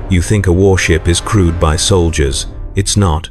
You think a warship is crewed by soldiers. It's not.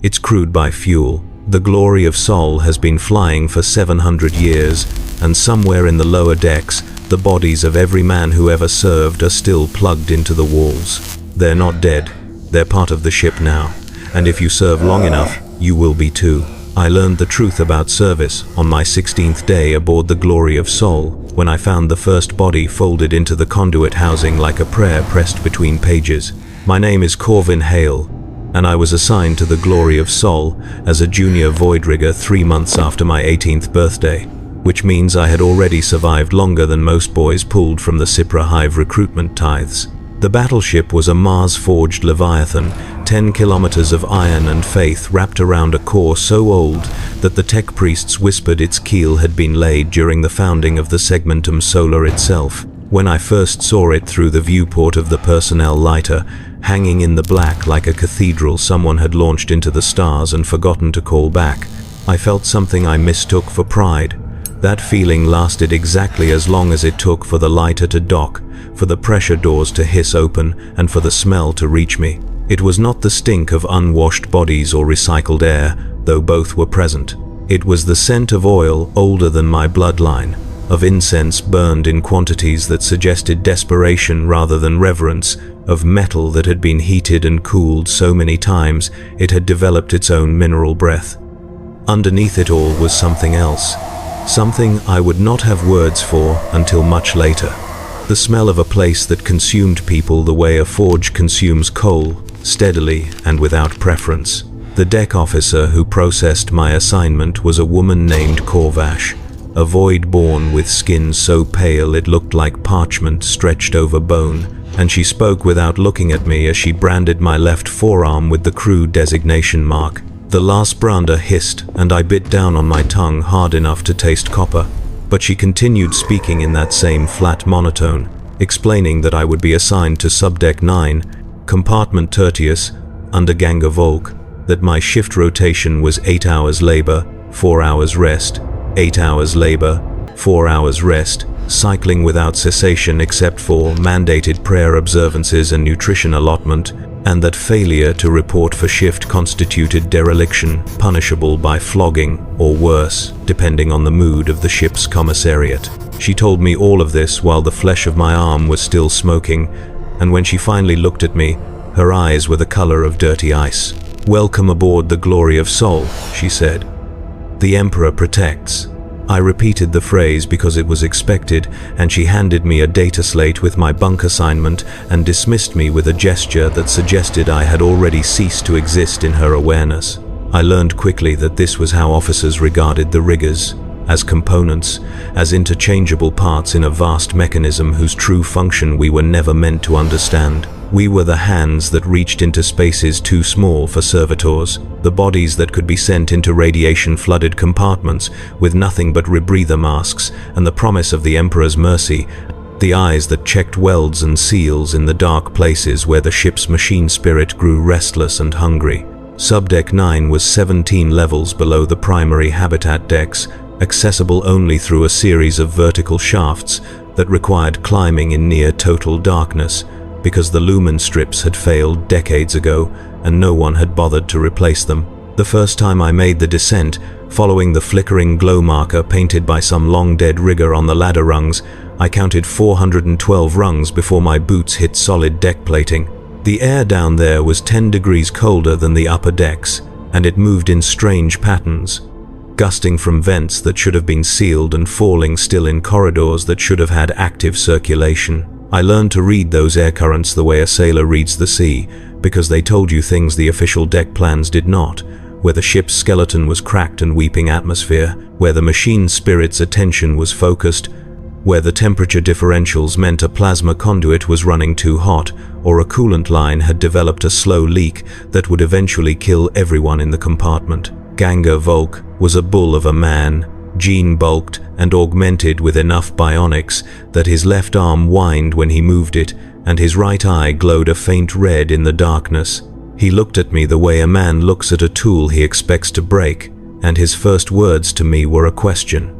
It's crewed by fuel. The Glory of Sol has been flying for 700 years, and somewhere in the lower decks, the bodies of every man who ever served are still plugged into the walls. They're not dead. They're part of the ship now, and if you serve long enough, you will be too. I learned the truth about service on my 16th day aboard the Glory of Sol, when I found the first body folded into the conduit housing like a prayer pressed between pages. My name is Corvin Hale, and I was assigned to the Glory of Sol as a junior void rigger 3 months after my 18th birthday, which means I had already survived longer than most boys pulled from the factory-hive recruitment tithes. The battleship was a Mars-forged Leviathan, 10 kilometers of iron and faith wrapped around a core so old that the tech priests whispered its keel had been laid during the founding of the Segmentum Solar itself. When I first saw it through the viewport of the personnel lighter, hanging in the black like a cathedral someone had launched into the stars and forgotten to call back, I felt something I mistook for pride. That feeling lasted exactly as long as it took for the lighter to dock, for the pressure doors to hiss open, and for the smell to reach me. It was not the stink of unwashed bodies or recycled air, though both were present. It was the scent of oil older than my bloodline, of incense burned in quantities that suggested desperation rather than reverence, of metal that had been heated and cooled so many times it had developed its own mineral breath. Underneath it all was something else. Something I would not have words for until much later. The smell of a place that consumed people the way a forge consumes coal, steadily and without preference. The deck officer who processed my assignment was a woman named Corvash, a void born with skin so pale it looked like parchment stretched over bone, and she spoke without looking at me as she branded my left forearm with the crew designation mark. The last brander hissed, and I bit down on my tongue hard enough to taste copper, but she continued speaking in that same flat monotone, explaining that I would be assigned to Subdeck 9, Compartment Tertius, under Ganga Volk, that my shift rotation was 8 hours labor, 4 hours rest, 8 hours labor, 4 hours rest, cycling without cessation except for mandated prayer observances and nutrition allotment, and that failure to report for shift constituted dereliction, punishable by flogging or worse, depending on the mood of the ship's commissariat. She told me all of this while the flesh of my arm was still smoking, and when she finally looked at me, her eyes were the color of dirty ice. "Welcome aboard the Glory of Sol," she said. "The Emperor protects." I repeated the phrase because it was expected, and she handed me a data slate with my bunk assignment and dismissed me with a gesture that suggested I had already ceased to exist in her awareness. I learned quickly that this was how officers regarded the riggers, as components, as interchangeable parts in a vast mechanism whose true function we were never meant to understand. We were the hands that reached into spaces too small for servitors, the bodies that could be sent into radiation-flooded compartments with nothing but rebreather masks and the promise of the Emperor's mercy, the eyes that checked welds and seals in the dark places where the ship's machine spirit grew restless and hungry. Subdeck 9 was 17 levels below the primary habitat decks, accessible only through a series of vertical shafts that required climbing in near total darkness, because the lumen strips had failed decades ago and no one had bothered to replace them. The first time I made the descent, following the flickering glow marker painted by some long-dead rigger on the ladder rungs, I counted 412 rungs before my boots hit solid deck plating. The air down there was 10 degrees colder than the upper decks, and it moved in strange patterns, gusting from vents that should have been sealed and falling still in corridors that should have had active circulation. I learned to read those air currents the way a sailor reads the sea, because they told you things the official deck plans did not, where the ship's skeleton was cracked and weeping atmosphere, where the machine spirit's attention was focused, where the temperature differentials meant a plasma conduit was running too hot, or a coolant line had developed a slow leak that would eventually kill everyone in the compartment. Ganga Volk was a bull of a man, gene-bulked and augmented with enough bionics that his left arm whined when he moved it, and his right eye glowed a faint red in the darkness. He looked at me the way a man looks at a tool he expects to break, and his first words to me were a question.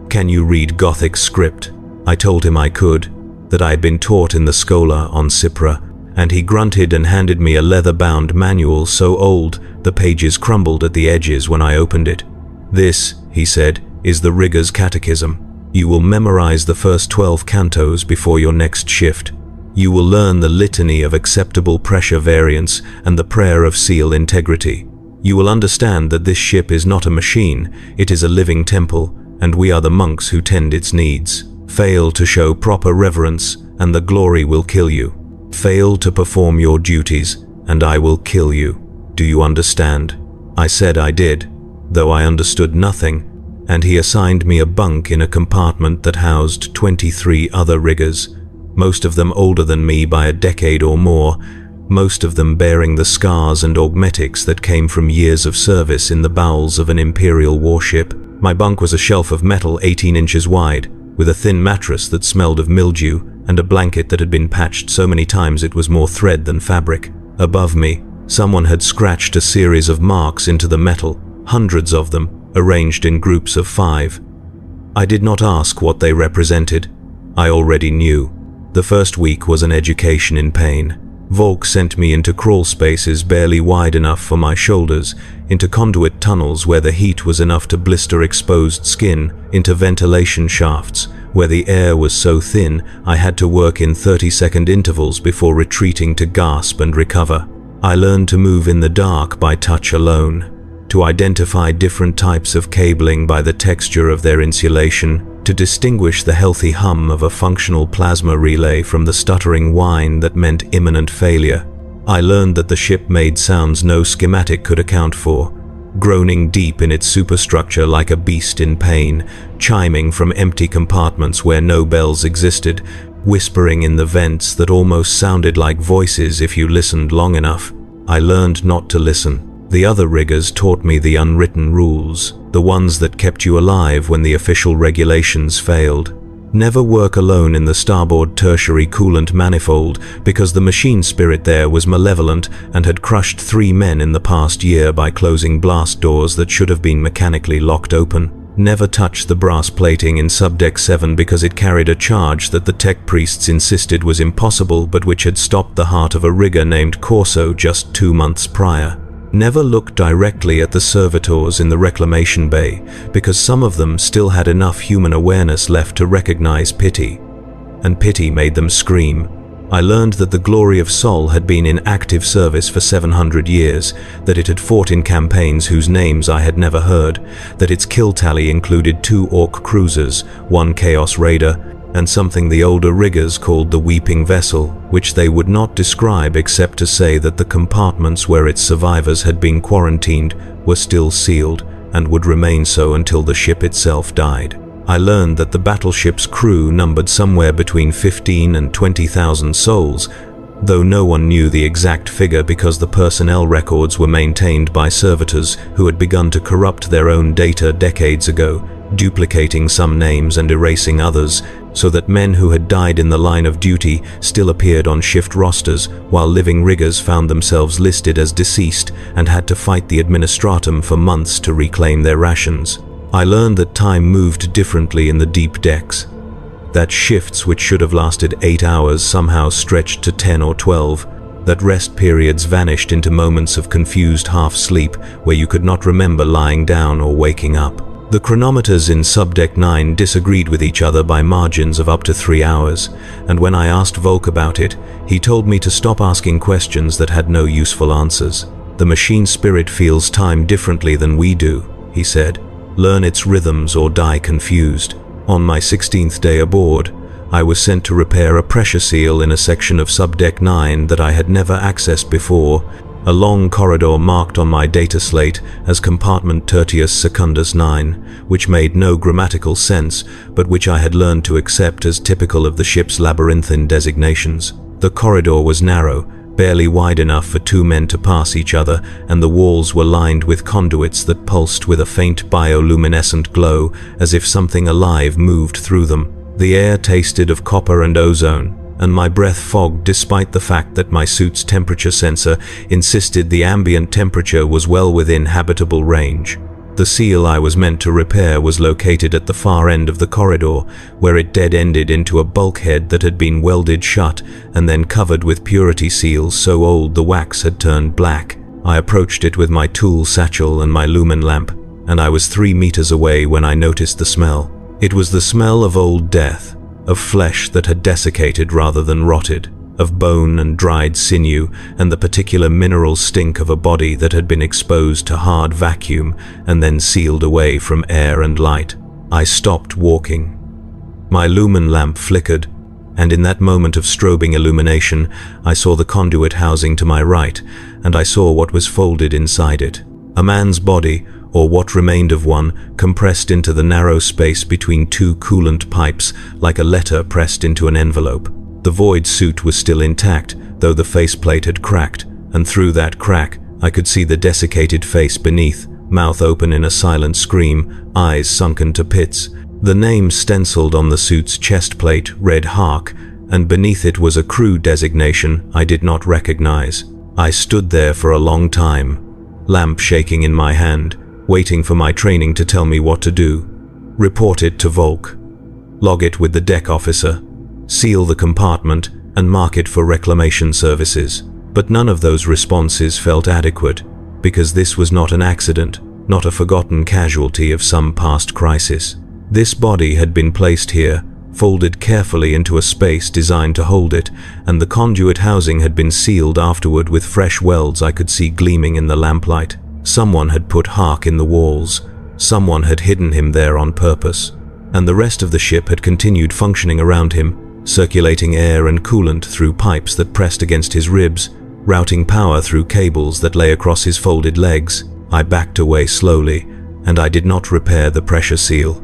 "Can you read Gothic script?" I told him I could, that I had been taught in the Schola on Cypra, and he grunted and handed me a leather-bound manual so old the pages crumbled at the edges when I opened it. "This," he said, "is the rigger's catechism. You will memorize the first 12 cantos before your next shift. You will learn the litany of acceptable pressure variance and the prayer of seal integrity. You will understand that this ship is not a machine, it is a living temple, and we are the monks who tend its needs. Fail to show proper reverence, and the glory will kill you. Fail to perform your duties, and I will kill you. Do you understand?" I said I did, though I understood nothing, and he assigned me a bunk in a compartment that housed 23 other riggers, most of them older than me by a decade or more, most of them bearing the scars and augmetics that came from years of service in the bowels of an Imperial warship. My bunk was a shelf of metal 18 inches wide, with a thin mattress that smelled of mildew and a blanket that had been patched so many times it was more thread than fabric. Above me, someone had scratched a series of marks into the metal, hundreds of them, arranged in groups of 5. I did not ask what they represented. I already knew. The first week was an education in pain. Volk sent me into crawl spaces barely wide enough for my shoulders, into conduit tunnels where the heat was enough to blister exposed skin, into ventilation shafts where the air was so thin I had to work in 30-second intervals before retreating to gasp and recover. I learned to move in the dark by touch alone, to identify different types of cabling by the texture of their insulation, to distinguish the healthy hum of a functional plasma relay from the stuttering whine that meant imminent failure. I learned that the ship made sounds no schematic could account for, groaning deep in its superstructure like a beast in pain, chiming from empty compartments where no bells existed, whispering in the vents that almost sounded like voices if you listened long enough. I learned not to listen. The other riggers taught me the unwritten rules, the ones that kept you alive when the official regulations failed. Never work alone in the starboard tertiary coolant manifold because the machine spirit there was malevolent and had crushed 3 men in the past year by closing blast doors that should have been mechanically locked open. Never touch the brass plating in Subdeck 7 because it carried a charge that the tech priests insisted was impossible but which had stopped the heart of a rigger named Corso just 2 months prior. Never look directly at the servitors in the reclamation bay, because some of them still had enough human awareness left to recognize pity, and pity made them scream. I learned that the glory of Sol had been in active service for 700 years, that it had fought in campaigns whose names I had never heard, that its kill tally included 2 Orc cruisers, 1 Chaos Raider, and something the older riggers called the Weeping Vessel, which they would not describe except to say that the compartments where its survivors had been quarantined were still sealed and would remain so until the ship itself died. I learned that the battleship's crew numbered somewhere between 15 and 20,000 souls, though no one knew the exact figure because the personnel records were maintained by servitors who had begun to corrupt their own data decades ago, duplicating some names and erasing others, so that men who had died in the line of duty still appeared on shift rosters, while living riggers found themselves listed as deceased and had to fight the administratum for months to reclaim their rations. I learned that time moved differently in the deep decks, that shifts which should have lasted 8 hours somehow stretched to 10 or 12, that rest periods vanished into moments of confused half-sleep where you could not remember lying down or waking up. The chronometers in Subdeck 9 disagreed with each other by margins of up to 3 hours, and when I asked Volk about it, he told me to stop asking questions that had no useful answers. "The machine spirit feels time differently than we do," he said. "Learn its rhythms or die confused." On my 16th day aboard, I was sent to repair a pressure seal in a section of Subdeck 9 that I had never accessed before, a long corridor marked on my data slate as Compartment Tertius Secundus 9, which made no grammatical sense, but which I had learned to accept as typical of the ship's labyrinthine designations. The corridor was narrow, barely wide enough for 2 men to pass each other, and the walls were lined with conduits that pulsed with a faint bioluminescent glow, as if something alive moved through them. The air tasted of copper and ozone, and my breath fogged despite the fact that my suit's temperature sensor insisted the ambient temperature was well within habitable range. The seal I was meant to repair was located at the far end of the corridor, where it dead-ended into a bulkhead that had been welded shut and then covered with purity seals so old the wax had turned black. I approached it with my tool satchel and my lumen lamp, and I was 3 meters away when I noticed the smell. It was the smell of old death, of flesh that had desiccated rather than rotted, of bone and dried sinew, and the particular mineral stink of a body that had been exposed to hard vacuum and then sealed away from air and light. I stopped walking. My lumen lamp flickered, and in that moment of strobing illumination, I saw the conduit housing to my right, and I saw what was folded inside it. A man's body, or what remained of one, compressed into the narrow space between 2 coolant pipes like a letter pressed into an envelope. The void suit was still intact, though the faceplate had cracked, and through that crack I could see the desiccated face beneath, mouth open in a silent scream, eyes sunken to pits. The name stenciled on the suit's chest plate read Hark, and beneath it was a crew designation I did not recognize. I stood there for a long time, lamp shaking in my hand, waiting for my training to tell me what to do. Report it to Volk. Log it with the deck officer. Seal the compartment and mark it for reclamation services. But none of those responses felt adequate, because this was not an accident, not a forgotten casualty of some past crisis. This body had been placed here, folded carefully into a space designed to hold it, and the conduit housing had been sealed afterward with fresh welds I could see gleaming in the lamplight. Someone had put Hark in the walls. Someone had hidden him there on purpose. And the rest of the ship had continued functioning around him, circulating air and coolant through pipes that pressed against his ribs, routing power through cables that lay across his folded legs. I backed away slowly, and I did not repair the pressure seal.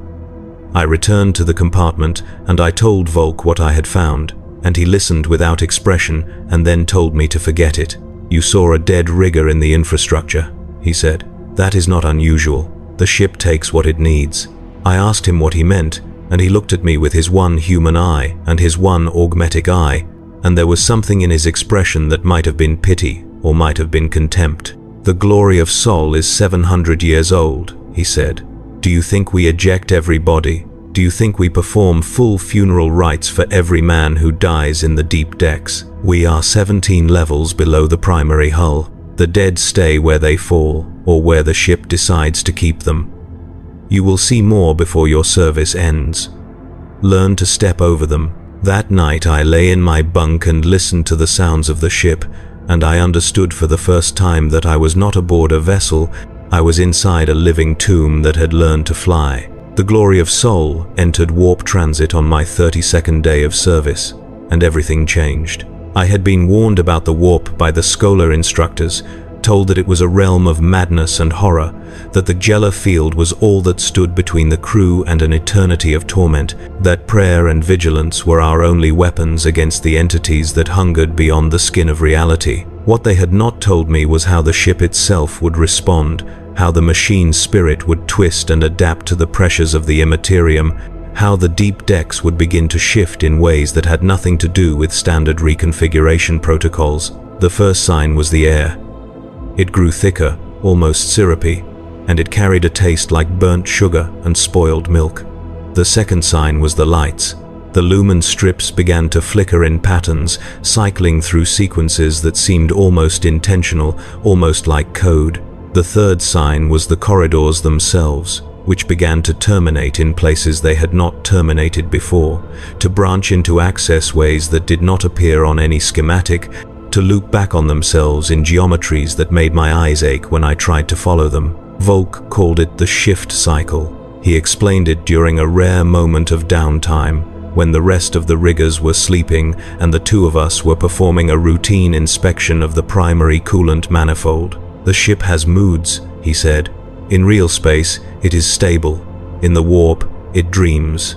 I returned to the compartment, and I told Volk what I had found, and he listened without expression and then told me to forget it. "You saw a dead rigger in the infrastructure," he said. "That is not unusual. The ship takes what it needs." I asked him what he meant, and he looked at me with his one human eye and his one augmetic eye, and there was something in his expression that might have been pity or might have been contempt. "The glory of Sol is 700 years old," he said. "Do you think we eject every body? Do you think we perform full funeral rites for every man who dies in the deep decks? We are 17 levels below the primary hull. The dead stay where they fall, or where the ship decides to keep them. You will see more before your service ends. Learn to step over them." That night I lay in my bunk and listened to the sounds of the ship, and I understood for the first time that I was not aboard a vessel, I was inside a living tomb that had learned to fly. The glory of Sol entered warp transit on my 32nd day of service, and everything changed. I had been warned about the warp by the scholar instructors, told that it was a realm of madness and horror, that the Jella field was all that stood between the crew and an eternity of torment, that prayer and vigilance were our only weapons against the entities that hungered beyond the skin of reality. What they had not told me was how the ship itself would respond, how the machine spirit would twist and adapt to the pressures of the Imperium, how the deep decks would begin to shift in ways that had nothing to do with standard reconfiguration protocols. The first sign was the air. It grew thicker, almost syrupy, and it carried a taste like burnt sugar and spoiled milk. The second sign was the lights. The lumen strips began to flicker in patterns, cycling through sequences that seemed almost intentional, almost like code. The third sign was the corridors themselves, which began to terminate in places they had not terminated before, to branch into access ways that did not appear on any schematic, to loop back on themselves in geometries that made my eyes ache when I tried to follow them. Volk called it the shift cycle. He explained it during a rare moment of downtime, when the rest of the riggers were sleeping and the two of us were performing a routine inspection of the primary coolant manifold. "The ship has moods," he said. "In real space, it is stable. In the warp, it dreams.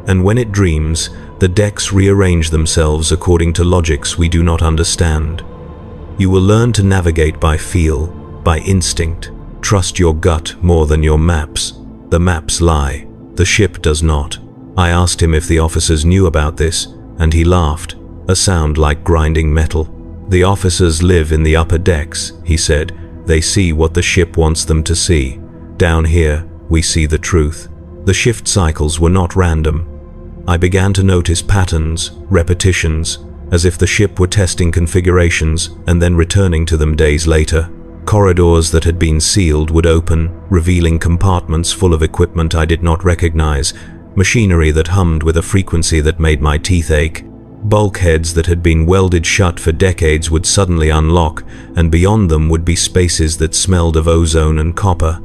And when it dreams, the decks rearrange themselves according to logics we do not understand. You will learn to navigate by feel, by instinct. Trust your gut more than your maps. The maps lie. The ship does not." I asked him if the officers knew about this, and he laughed, a sound like grinding metal. "The officers live in the upper decks," he said. "They see what the ship wants them to see. Down here, we see the truth. The shift cycles were not random. I began to notice patterns, repetitions, as if the ship were testing configurations and then returning to them days later. Corridors that had been sealed would open, revealing compartments full of equipment I did not recognize, machinery that hummed with a frequency that made my teeth ache. Bulkheads that had been welded shut for decades would suddenly unlock, and beyond them would be spaces that smelled of ozone and copper.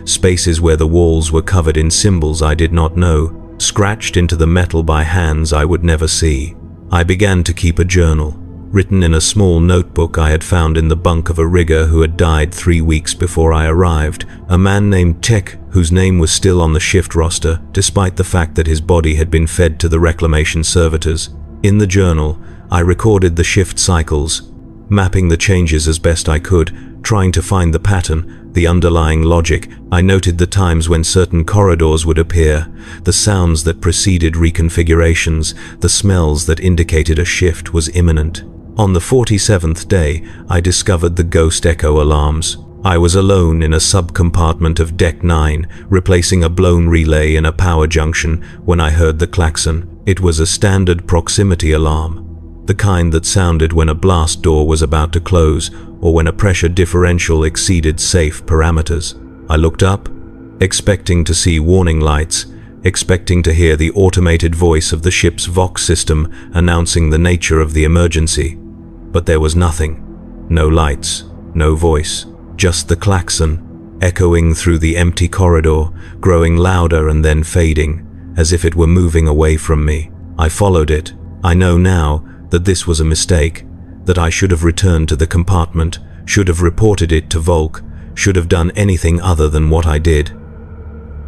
Spaces where the walls were covered in symbols I did not know, scratched into the metal by hands I would never see. I began to keep a journal, written in a small notebook I had found in the bunk of a rigger who had died 3 weeks before I arrived, a man named Tech, whose name was still on the shift roster, despite the fact that his body had been fed to the reclamation servitors. In the journal, I recorded the shift cycles, mapping the changes as best I could, trying to find the pattern, the underlying logic. I noted the times when certain corridors would appear, the sounds that preceded reconfigurations, the smells that indicated a shift was imminent. On the 47th day, I discovered the ghost echo alarms. I was alone in a sub-compartment of Deck 9, replacing a blown relay in a power junction when I heard the klaxon. It was a standard proximity alarm, the kind that sounded when a blast door was about to close or when a pressure differential exceeded safe parameters. I looked up, expecting to see warning lights, expecting to hear the automated voice of the ship's Vox system announcing the nature of the emergency. But there was nothing. No lights, no voice, just the klaxon, echoing through the empty corridor, growing louder and then fading, as if it were moving away from me. I followed it. I know now that this was a mistake, that I should have returned to the compartment, should have reported it to Volk, should have done anything other than what I did.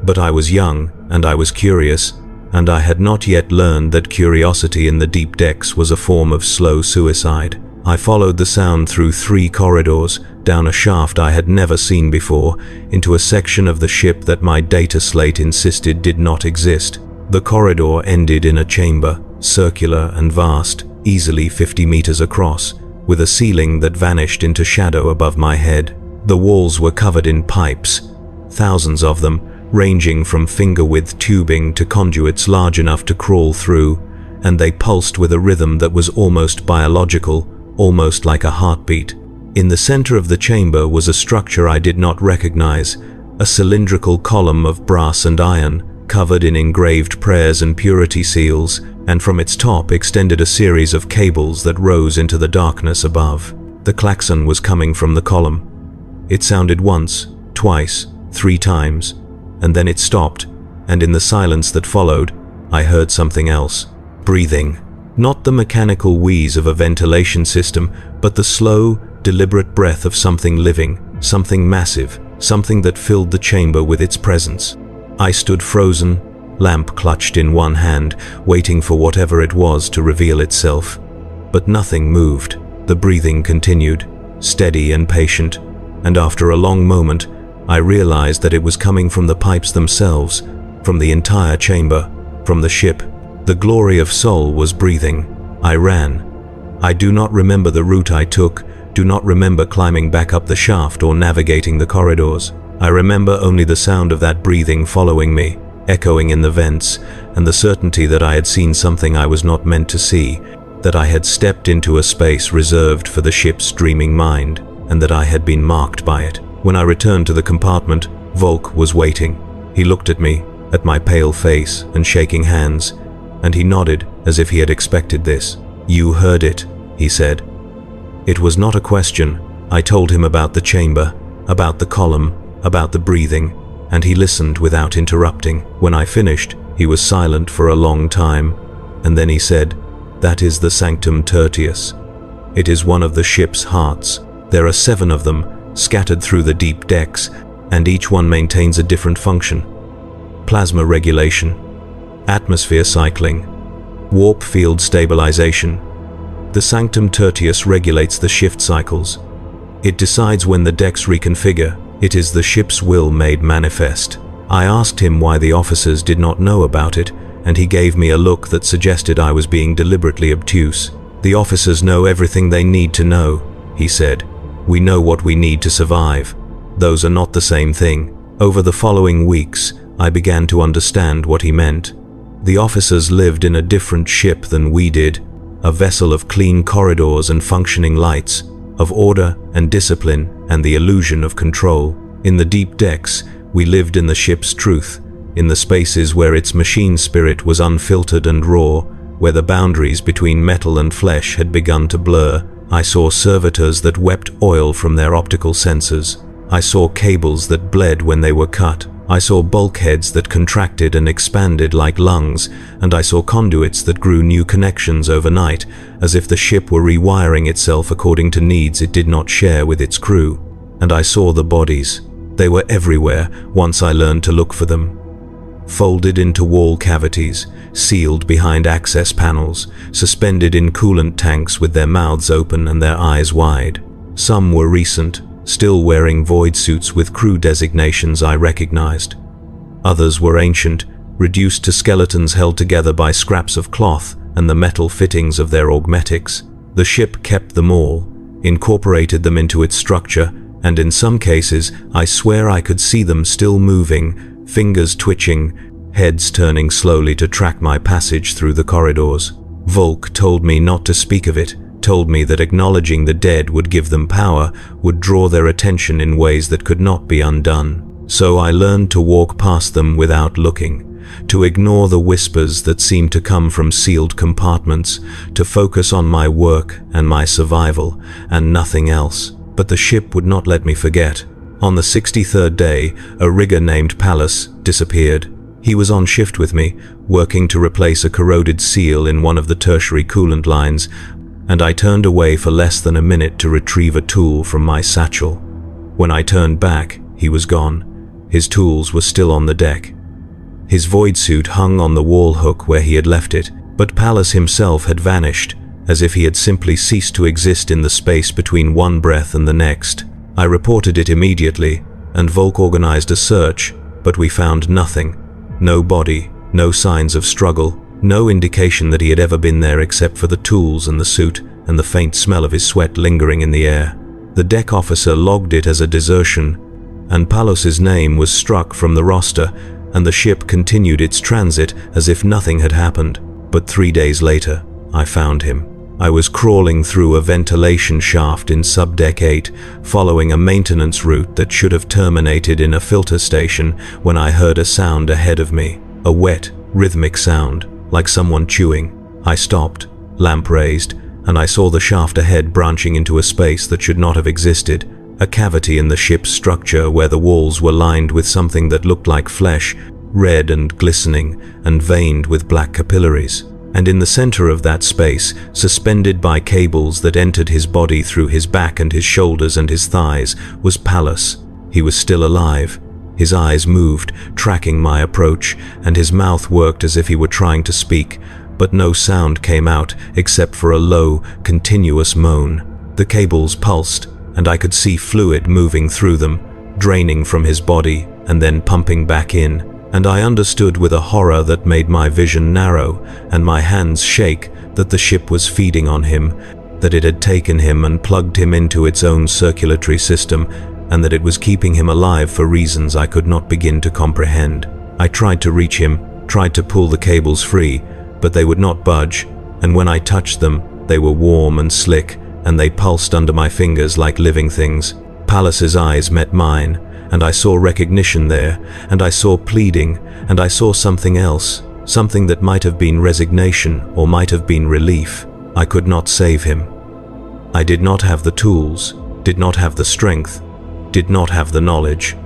But I was young, and I was curious, and I had not yet learned that curiosity in the deep decks was a form of slow suicide. I followed the sound through 3 corridors, down a shaft I had never seen before, into a section of the ship that my data slate insisted did not exist. The corridor ended in a chamber, circular and vast, easily 50 meters across, with a ceiling that vanished into shadow above my head. The walls were covered in pipes, thousands of them, ranging from finger-width tubing to conduits large enough to crawl through, and they pulsed with a rhythm that was almost biological, almost like a heartbeat. In the center of the chamber was a structure I did not recognize, a cylindrical column of brass and iron, covered in engraved prayers and purity seals, and from its top extended a series of cables that rose into the darkness above. The klaxon was coming from the column. It sounded once, twice, 3 times, and then it stopped, and in the silence that followed, I heard something else. Breathing. Not the mechanical wheeze of a ventilation system, but the slow, deliberate breath of something living, something massive, something that filled the chamber with its presence. I stood frozen, lamp clutched in one hand, waiting for whatever it was to reveal itself. But nothing moved. The breathing continued, steady and patient, and after a long moment, I realized that it was coming from the pipes themselves, from the entire chamber, from the ship. The glory of Sol was breathing. I ran. I do not remember the route I took, do not remember climbing back up the shaft or navigating the corridors. I remember only the sound of that breathing following me, echoing in the vents, and the certainty that I had seen something I was not meant to see, that I had stepped into a space reserved for the ship's dreaming mind, and that I had been marked by it. When I returned to the compartment, Volk was waiting. He looked at me, at my pale face and shaking hands, and he nodded as if he had expected this. "You heard it," he said. It was not a question. I told him about the chamber, about the column, about the breathing, and he listened without interrupting. When I finished, he was silent for a long time, and then he said, "That is the Sanctum Tertius. It is one of the ship's hearts. There are 7 of them, scattered through the deep decks, and each one maintains a different function. Plasma regulation, atmosphere cycling, warp field stabilization. The Sanctum Tertius regulates the shift cycles. It decides when the decks reconfigure. It is the ship's will made manifest." I asked him why the officers did not know about it, and he gave me a look that suggested I was being deliberately obtuse. "The officers know everything they need to know," he said. "We know what we need to survive. Those are not the same thing. Over the following weeks, I began to understand what he meant. The officers lived in a different ship than we did, a vessel of clean corridors and functioning lights, of order and discipline and the illusion of control. In the deep decks, we lived in the ship's truth, in the spaces where its machine spirit was unfiltered and raw, where the boundaries between metal and flesh had begun to blur. I saw servitors that wept oil from their optical sensors. I saw cables that bled when they were cut. I saw bulkheads that contracted and expanded like lungs, and I saw conduits that grew new connections overnight, as if the ship were rewiring itself according to needs it did not share with its crew. And I saw the bodies. They were everywhere once I learned to look for them. Folded into wall cavities, sealed behind access panels, suspended in coolant tanks with their mouths open and their eyes wide. Some were recent, still wearing void suits with crew designations I recognized. Others were ancient, reduced to skeletons held together by scraps of cloth and the metal fittings of their augmetics. The ship kept them all, incorporated them into its structure, and in some cases, I swear I could see them still moving, fingers twitching, heads turning slowly to track my passage through the corridors. Volk told me not to speak of it, told me that acknowledging the dead would give them power, would draw their attention in ways that could not be undone. So I learned to walk past them without looking, to ignore the whispers that seemed to come from sealed compartments, to focus on my work and my survival, and nothing else. But the ship would not let me forget. On the 63rd day, a rigger named Pallas disappeared. He was on shift with me, working to replace a corroded seal in one of the tertiary coolant lines, and I turned away for less than a minute to retrieve a tool from my satchel. When I turned back, he was gone. His tools were still on the deck. His void suit hung on the wall hook where he had left it, but Pallas himself had vanished, as if he had simply ceased to exist in the space between one breath and the next. I reported it immediately, and Volk organized a search, but we found nothing. No body, no signs of struggle, no indication that he had ever been there except for the tools and the suit and the faint smell of his sweat lingering in the air. The deck officer logged it as a desertion, and Pallas's name was struck from the roster, and the ship continued its transit as if nothing had happened. But 3 days later, I found him. I was crawling through a ventilation shaft in Subdeck 8, following a maintenance route that should have terminated in a filter station when I heard a sound ahead of me, a wet, rhythmic sound, like someone chewing. I stopped, lamp raised, and I saw the shaft ahead branching into a space that should not have existed, a cavity in the ship's structure where the walls were lined with something that looked like flesh, red and glistening, and veined with black capillaries. And in the center of that space, suspended by cables that entered his body through his back and his shoulders and his thighs, was Pallas. He was still alive. His eyes moved, tracking my approach, and his mouth worked as if he were trying to speak, but no sound came out except for a low, continuous moan. The cables pulsed, and I could see fluid moving through them, draining from his body and then pumping back in. And I understood with a horror that made my vision narrow and my hands shake that the ship was feeding on him, that it had taken him and plugged him into its own circulatory system, and that it was keeping him alive for reasons I could not begin to comprehend. I tried to reach him, tried to pull the cables free, but they would not budge, and when I touched them, they were warm and slick, and they pulsed under my fingers like living things. Pallas's eyes met mine, and I saw recognition there, and I saw pleading, and I saw something else, something that might have been resignation or might have been relief. I could not save him. I did not have the tools, did not have the strength, did not have the knowledge.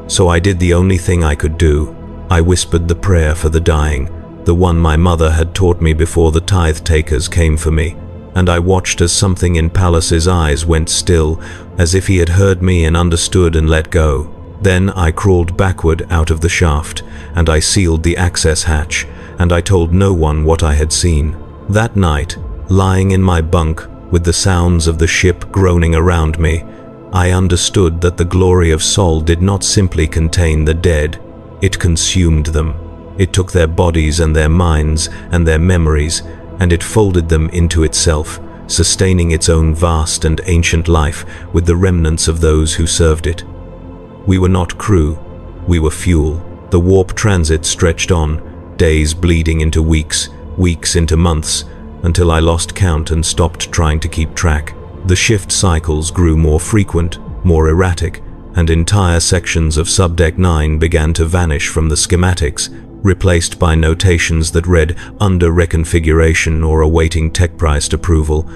So I did the only thing I could do. I whispered the prayer for the dying, the one my mother had taught me before the tithe takers came for me, and I watched as something in Pallas's eyes went still, as if he had heard me and understood and let go. Then I crawled backward out of the shaft, and I sealed the access hatch, and I told no one what I had seen. That night, lying in my bunk, with the sounds of the ship groaning around me, I understood that the glory of Sol did not simply contain the dead, it consumed them. It took their bodies and their minds and their memories, and it folded them into itself, sustaining its own vast and ancient life with the remnants of those who served it. We were not crew, We were fuel. The warp transit stretched on, days bleeding into weeks, weeks into months, until I lost count and stopped trying to keep track. The shift cycles grew more frequent, more erratic, and entire sections of Subdeck 9 began to vanish from the schematics, replaced by notations that read under reconfiguration or awaiting tech priced approval,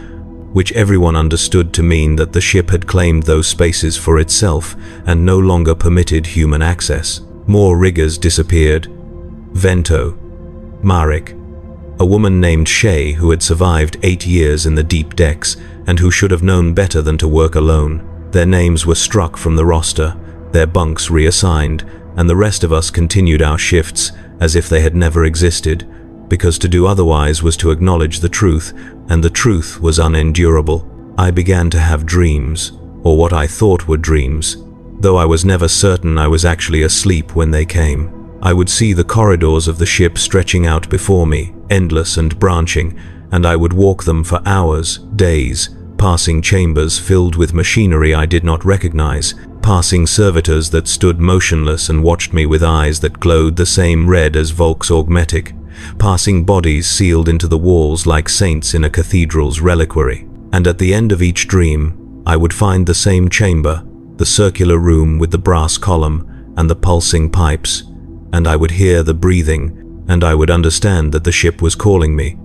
which everyone understood to mean that the ship had claimed those spaces for itself and no longer permitted human access. More riggers disappeared. Vento, Marek, a woman named Shay who had survived 8 years in the deep decks and who should have known better than to work alone. Their names were struck from the roster, their bunks reassigned, and the rest of us continued our shifts as if they had never existed, because to do otherwise was to acknowledge the truth, and the truth was unendurable. I began to have dreams, or what I thought were dreams, though I was never certain I was actually asleep when they came. I would see the corridors of the ship stretching out before me, endless and branching, and I would walk them for hours, days, passing chambers filled with machinery I did not recognize, passing servitors that stood motionless and watched me with eyes that glowed the same red as Volk's augmetic, passing bodies sealed into the walls like saints in a cathedral's reliquary. And at the end of each dream, I would find the same chamber, the circular room with the brass column and the pulsing pipes, and I would hear the breathing, and I would understand that the ship was calling me,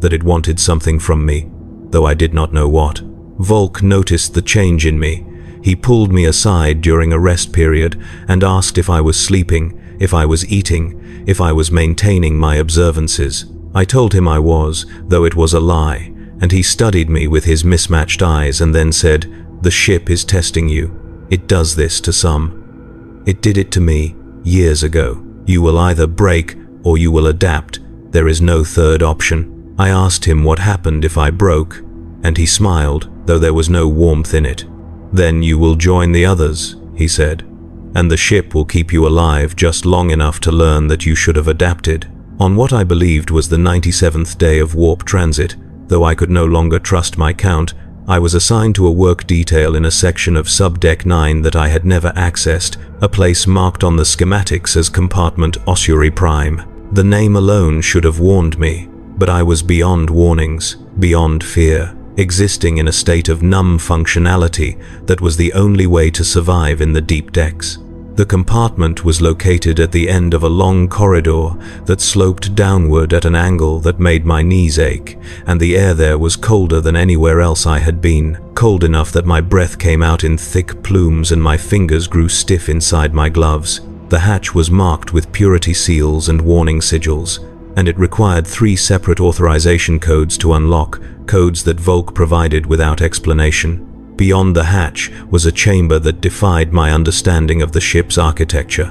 that it wanted something from me, though I did not know what. Volk noticed the change in me. He pulled me aside during a rest period and asked if I was sleeping, if I was eating, if I was maintaining my observances. I told him I was, though it was a lie, and he studied me with his mismatched eyes and then said, "The ship is testing you. It does this to some. It did it to me years ago. You will either break or you will adapt. There is no third option." I asked him what happened if I broke, and he smiled, though there was no warmth in it. "Then you will join the others," he said, "and the ship will keep you alive just long enough to learn that you should have adapted." On what I believed was the 97th day of warp transit, though I could no longer trust my count, I was assigned to a work detail in a section of Subdeck 9 that I had never accessed, a place marked on the schematics as Compartment Ossuary Prime. The name alone should have warned me, but I was beyond warnings, beyond fear, existing in a state of numb functionality that was the only way to survive in the deep decks. The compartment was located at the end of a long corridor that sloped downward at an angle that made my knees ache, and the air there was colder than anywhere else I had been, cold enough that my breath came out in thick plumes and my fingers grew stiff inside my gloves. The hatch was marked with purity seals and warning sigils, and it required 3 separate authorization codes to unlock, codes that Volk provided without explanation. Beyond the hatch was a chamber that defied my understanding of the ship's architecture.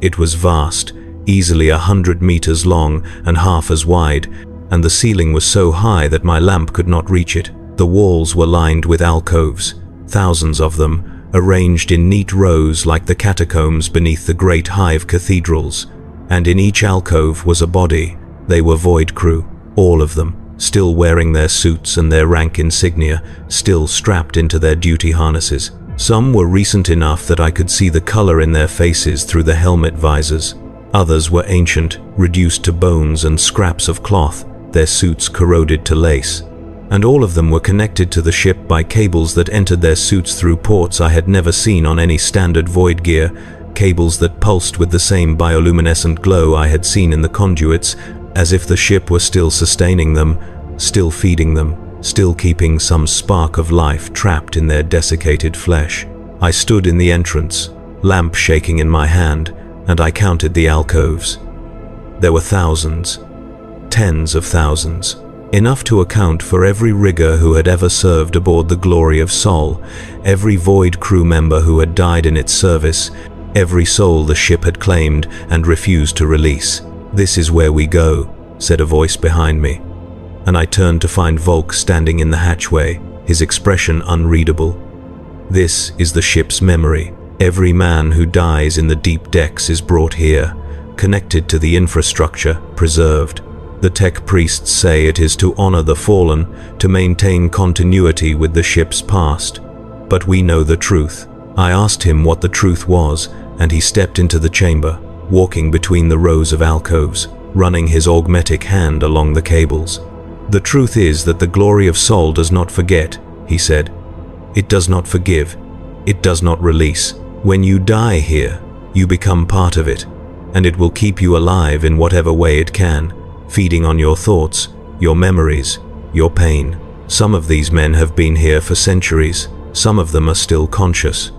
It was vast, easily 100 meters long and half as wide, and the ceiling was so high that my lamp could not reach it. The walls were lined with alcoves, thousands of them, arranged in neat rows like the catacombs beneath the great hive cathedrals, and in each alcove was a body. They were Void crew, all of them, still wearing their suits and their rank insignia, still strapped into their duty harnesses. Some were recent enough that I could see the color in their faces through the helmet visors. Others were ancient, reduced to bones and scraps of cloth, their suits corroded to lace. And all of them were connected to the ship by cables that entered their suits through ports I had never seen on any standard Void gear, cables that pulsed with the same bioluminescent glow I had seen in the conduits, as if the ship were still sustaining them, still feeding them, still keeping some spark of life trapped in their desiccated flesh. I stood in the entrance, lamp shaking in my hand, and I counted the alcoves. There were thousands, tens of thousands, enough to account for every rigger who had ever served aboard the Glory of Sol, every Void crew member who had died in its service, every soul the ship had claimed and refused to release. "This is where we go," said a voice behind me, and I turned to find Volk standing in the hatchway, his expression unreadable. "This is the ship's memory. Every man who dies in the deep decks is brought here, connected to the infrastructure, preserved. The tech priests say it is to honor the fallen, to maintain continuity with the ship's past. But we know the truth." I asked him what the truth was, and he stepped into the chamber, walking between the rows of alcoves, running his augmetic hand along the cables. "The truth is that the glory of Sol does not forget," he said. "It does not forgive. It does not release. When you die here, you become part of it, and it will keep you alive in whatever way it can, feeding on your thoughts, your memories, your pain. Some of these men have been here for centuries. Some of them are still conscious."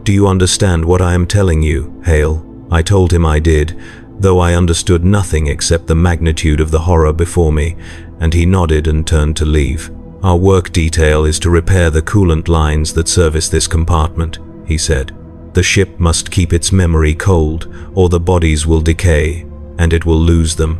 "Do you understand what I am telling you, Hale?" I told him I did, though I understood nothing except the magnitude of the horror before me, and he nodded and turned to leave. "Our work detail is to repair the coolant lines that service this compartment," he said. "The ship must keep its memory cold, or the bodies will decay, and it will lose them.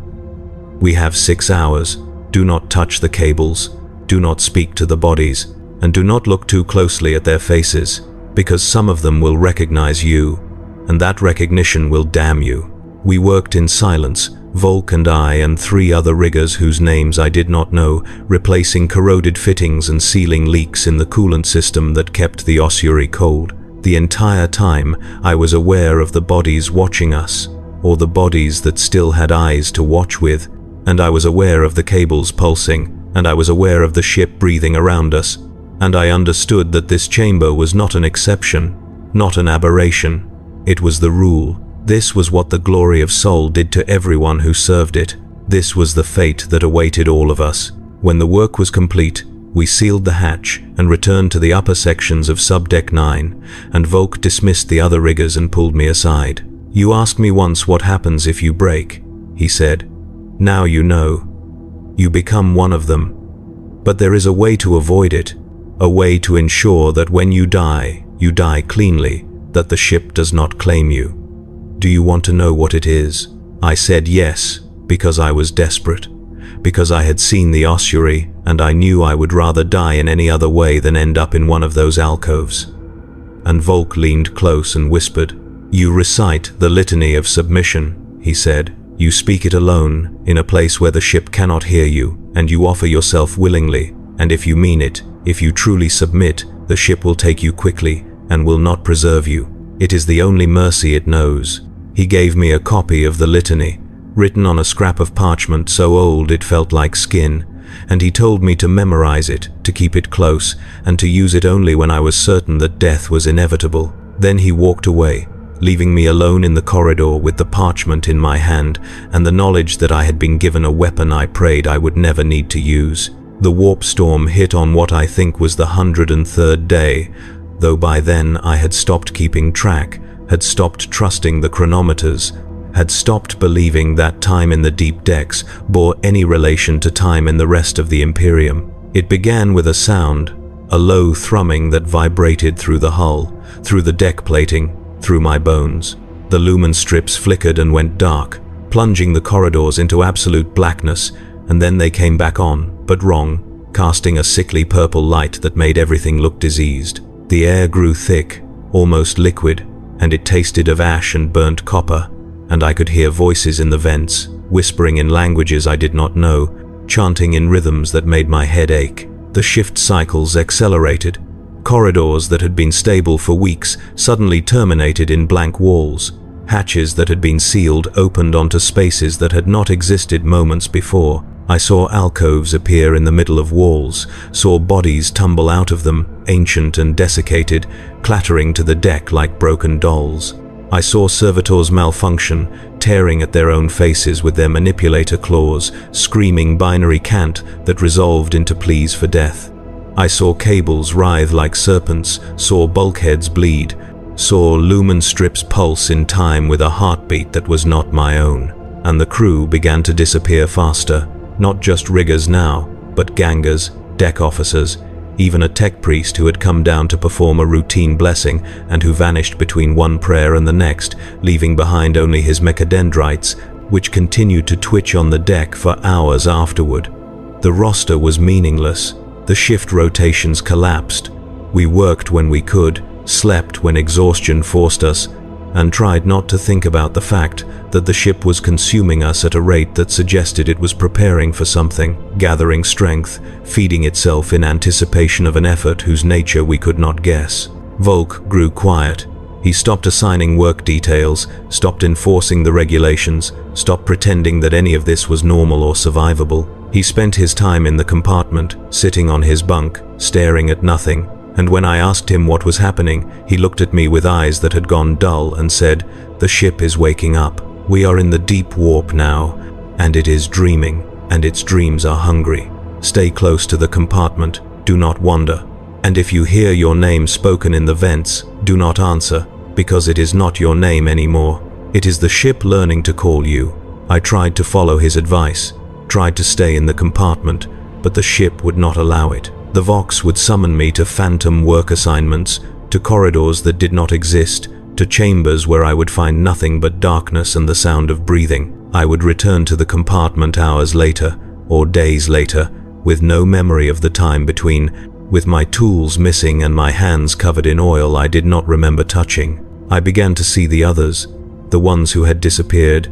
We have 6 hours. Do not touch the cables, do not speak to the bodies, and do not look too closely at their faces, because some of them will recognize you, and that recognition will damn you." We worked in silence, Volk and I and 3 other riggers whose names I did not know, replacing corroded fittings and sealing leaks in the coolant system that kept the ossuary cold. The entire time, I was aware of the bodies watching us, or the bodies that still had eyes to watch with, and I was aware of the cables pulsing, and I was aware of the ship breathing around us, and I understood that this chamber was not an exception, not an aberration. It was the rule. This was what the glory of Sol did to everyone who served it. This was the fate that awaited all of us. When the work was complete, we sealed the hatch and returned to the upper sections of Subdeck 9, and Volk dismissed the other riggers and pulled me aside. "You asked me once what happens if you break," he said. "Now you know. You become one of them. But there is a way to avoid it, a way to ensure that when you die cleanly, that the ship does not claim you. Do you want to know what it is?" I said yes, because I was desperate, because I had seen the ossuary, and I knew I would rather die in any other way than end up in one of those alcoves. And Volk leaned close and whispered, "You recite the litany of submission," he said. "You speak it alone, in a place where the ship cannot hear you, and you offer yourself willingly, and if you mean it, if you truly submit, the ship will take you quickly and will not preserve you. It is the only mercy it knows." He gave me a copy of the litany, written on a scrap of parchment so old it felt like skin, and he told me to memorize it, to keep it close, and to use it only when I was certain that death was inevitable. Then he walked away, leaving me alone in the corridor with the parchment in my hand and the knowledge that I had been given a weapon I prayed I would never need to use. The warp storm hit on what I think was the 103rd day, though by then I had stopped keeping track, had stopped trusting the chronometers, had stopped believing that time in the deep decks bore any relation to time in the rest of the Imperium. It began with a sound, a low thrumming that vibrated through the hull, through the deck plating, through my bones. The lumen strips flickered and went dark, plunging the corridors into absolute blackness, and then they came back on, but wrong, casting a sickly purple light that made everything look diseased. The air grew thick, almost liquid, and it tasted of ash and burnt copper, and I could hear voices in the vents, whispering in languages I did not know, chanting in rhythms that made my head ache. The shift cycles accelerated. Corridors that had been stable for weeks suddenly terminated in blank walls. Hatches that had been sealed opened onto spaces that had not existed moments before. I saw alcoves appear in the middle of walls, saw bodies tumble out of them, ancient and desiccated, clattering to the deck like broken dolls. I saw servitors malfunction, tearing at their own faces with their manipulator claws, screaming binary cant that resolved into pleas for death. I saw cables writhe like serpents, saw bulkheads bleed, saw lumen strips pulse in time with a heartbeat that was not my own, and the crew began to disappear faster. Not just riggers now, but gangers, deck officers, even a tech priest who had come down to perform a routine blessing and who vanished between one prayer and the next, leaving behind only his mechadendrites, which continued to twitch on the deck for hours afterward. The roster was meaningless. The shift rotations collapsed. We worked when we could, slept when exhaustion forced us, and tried not to think about the fact that the ship was consuming us at a rate that suggested it was preparing for something, gathering strength, feeding itself in anticipation of an effort whose nature we could not guess. Volk grew quiet. He stopped assigning work details, stopped enforcing the regulations, stopped pretending that any of this was normal or survivable. He spent his time in the compartment, sitting on his bunk, staring at nothing, and when I asked him what was happening, he looked at me with eyes that had gone dull and said, "The ship is waking up. We are in the deep warp now, and it is dreaming, and its dreams are hungry. Stay close to the compartment, do not wander. And if you hear your name spoken in the vents, do not answer, because it is not your name anymore. It is the ship learning to call you." I tried to follow his advice, tried to stay in the compartment, but the ship would not allow it. The Vox would summon me to phantom work assignments, to corridors that did not exist, to chambers where I would find nothing but darkness and the sound of breathing. I would return to the compartment hours later, or days later, with no memory of the time between, with my tools missing and my hands covered in oil I did not remember touching. I began to see the others, the ones who had disappeared.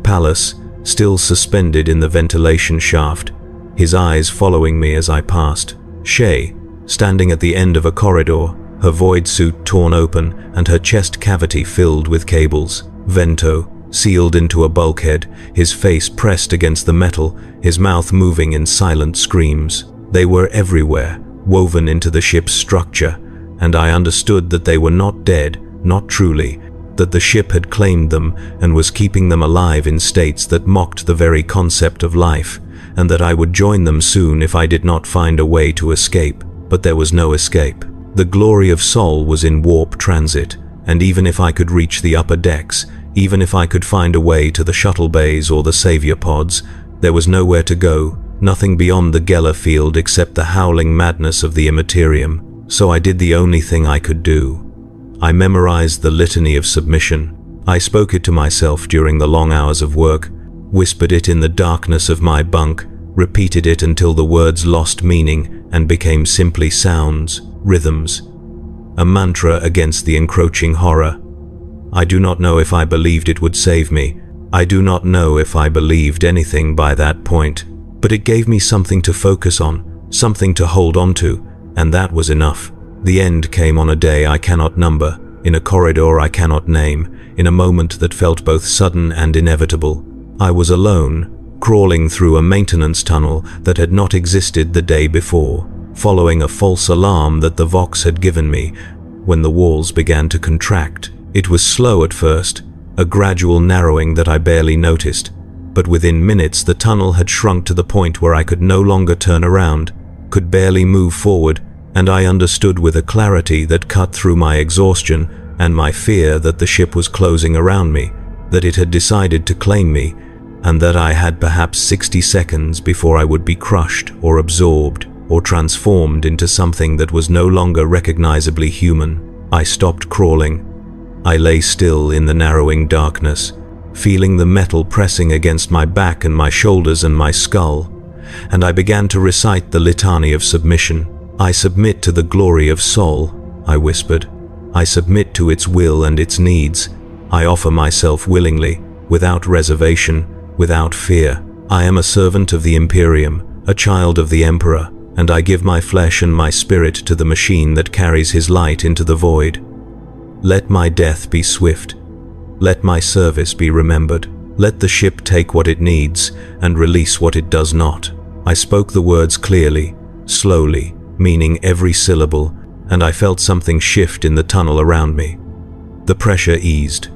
Pallas, still suspended in the ventilation shaft, his eyes following me as I passed. Shay, standing at the end of a corridor, her void suit torn open and her chest cavity filled with cables. Vento, sealed into a bulkhead, his face pressed against the metal, his mouth moving in silent screams. They were everywhere, woven into the ship's structure, and I understood that they were not dead, not truly, that the ship had claimed them and was keeping them alive in states that mocked the very concept of life, and that I would join them soon if I did not find a way to escape. But there was no escape. The glory of Sol was in warp transit, and even if I could reach the upper decks, even if I could find a way to the shuttle bays or the savior pods, there was nowhere to go, nothing beyond the Geller field except the howling madness of the Imperium. So I did the only thing I could do. I memorized the litany of submission. I spoke it to myself during the long hours of work, whispered it in the darkness of my bunk, repeated it until the words lost meaning and became simply sounds, rhythms, a mantra against the encroaching horror. I do not know if I believed it would save me. I do not know if I believed anything by that point, but it gave me something to focus on, something to hold on to, and that was enough. The end came on a day I cannot number, in a corridor I cannot name, in a moment that felt both sudden and inevitable. I was alone, crawling through a maintenance tunnel that had not existed the day before, following a false alarm that the Vox had given me when the walls began to contract. It was slow at first, a gradual narrowing that I barely noticed, but within minutes the tunnel had shrunk to the point where I could no longer turn around, could barely move forward, and I understood with a clarity that cut through my exhaustion and my fear that the ship was closing around me, that it had decided to claim me, and that I had perhaps 60 seconds before I would be crushed or absorbed or transformed into something that was no longer recognizably human. I stopped crawling. I lay still in the narrowing darkness, feeling the metal pressing against my back and my shoulders and my skull, and I began to recite the litany of submission. "I submit to the glory of Sol," I whispered. "I submit to its will and its needs. I offer myself willingly, without reservation, without fear. I am a servant of the Imperium, a child of the Emperor, and I give my flesh and my spirit to the machine that carries his light into the void. Let my death be swift. Let my service be remembered. Let the ship take what it needs and release what it does not." I spoke the words clearly, slowly, meaning every syllable, and I felt something shift in the tunnel around me. The pressure eased.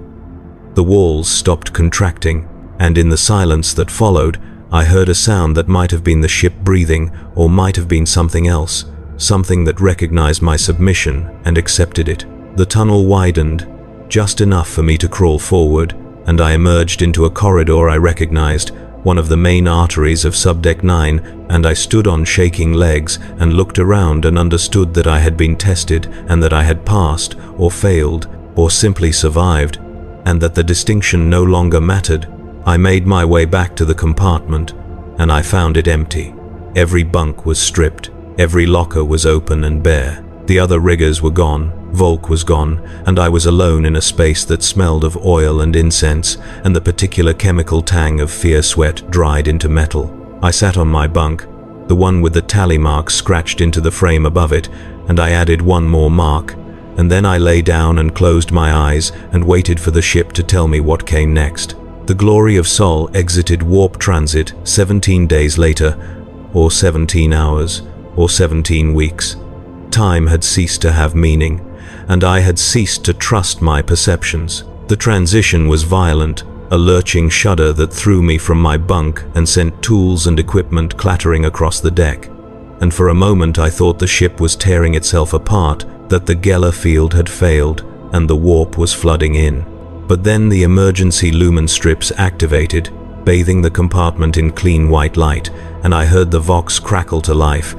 The walls stopped contracting, and in the silence that followed, I heard a sound that might have been the ship breathing, or might have been something else, something that recognized my submission and accepted it. The tunnel widened, just enough for me to crawl forward, and I emerged into a corridor I recognized, one of the main arteries of Subdeck 9, and I stood on shaking legs and looked around and understood that I had been tested and that I had passed or failed or simply survived, and that the distinction no longer mattered. I made my way back to the compartment, and I found it empty. Every bunk was stripped, every locker was open and bare. The other riggers were gone, Volk was gone, and I was alone in a space that smelled of oil and incense, and the particular chemical tang of fear sweat dried into metal. I sat on my bunk, the one with the tally mark scratched into the frame above it, and I added one more mark, and then I lay down and closed my eyes and waited for the ship to tell me what came next. The Glory of Sol exited warp transit 17 days later, or 17 hours, or 17 weeks. Time had ceased to have meaning, and I had ceased to trust my perceptions. The transition was violent, a lurching shudder that threw me from my bunk and sent tools and equipment clattering across the deck. And for a moment I thought the ship was tearing itself apart, that the Geller field had failed, and the warp was flooding in. But then the emergency lumen strips activated, bathing the compartment in clean white light, and I heard the Vox crackle to life,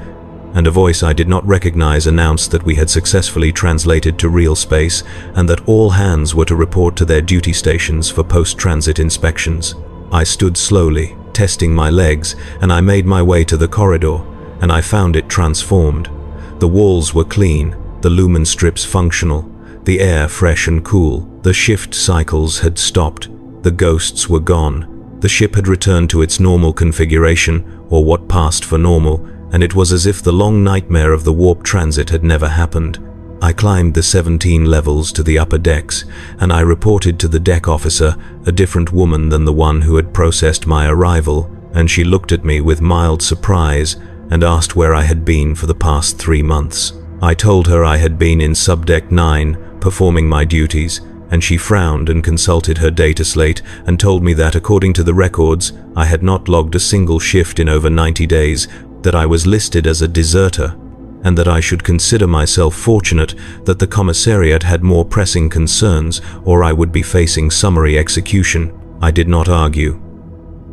and a voice I did not recognize announced that we had successfully translated to real space, and that all hands were to report to their duty stations for post-transit inspections. I stood slowly, testing my legs, and I made my way to the corridor, and I found it transformed. The walls were clean, the lumen strips functional, the air fresh and cool. The shift cycles had stopped. The ghosts were gone. The ship had returned to its normal configuration, or what passed for normal, and it was as if the long nightmare of the warp transit had never happened. I climbed the 17 levels to the upper decks, and I reported to the deck officer, a different woman than the one who had processed my arrival, and she looked at me with mild surprise and asked where I had been for the past 3 months. I told her I had been in Subdeck 9, performing my duties, and she frowned and consulted her data slate and told me that according to the records, I had not logged a single shift in over 90 days, that I was listed as a deserter, and that I should consider myself fortunate that the commissariat had more pressing concerns, or I would be facing summary execution. I did not argue.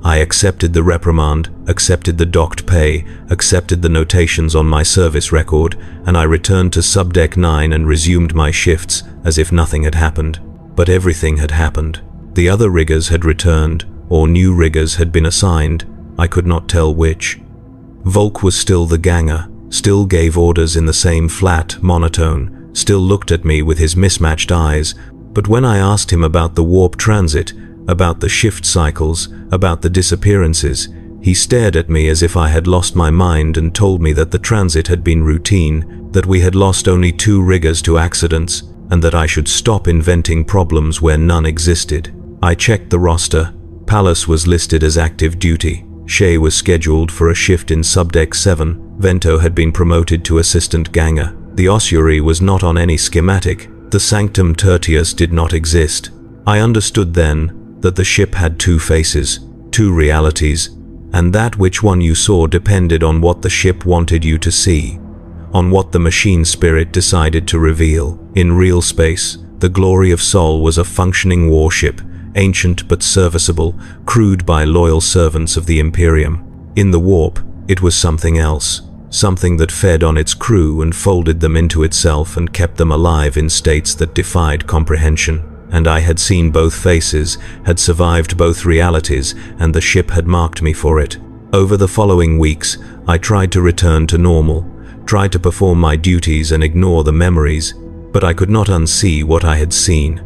I accepted the reprimand, accepted the docked pay, accepted the notations on my service record, and I returned to Subdeck 9 and resumed my shifts as if nothing had happened. But everything had happened. The other riggers had returned, or new riggers had been assigned. I could not tell which. Volk was still the ganger, still gave orders in the same flat monotone, still looked at me with his mismatched eyes, but when I asked him about the warp transit, about the shift cycles, about the disappearances, he stared at me as if I had lost my mind and told me that the transit had been routine, that we had lost only 2 riggers to accidents, and that I should stop inventing problems where none existed. I checked the roster. Pallas was listed as active duty. Shay was scheduled for a shift in Subdeck 7. Vento had been promoted to assistant ganger. The ossuary was not on any schematic. The Sanctum Tertius did not exist. I understood then that the ship had 2 faces, 2 realities, and that which one you saw depended on what the ship wanted you to see, on what the machine spirit decided to reveal. In real space, the Glory of Sol was a functioning warship, ancient but serviceable, crewed by loyal servants of the Imperium. In the warp, it was something else, something that fed on its crew and folded them into itself and kept them alive in states that defied comprehension. And I had seen both faces, had survived both realities, and the ship had marked me for it. Over the following weeks, I tried to return to normal, tried to perform my duties and ignore the memories, but I could not unsee what I had seen.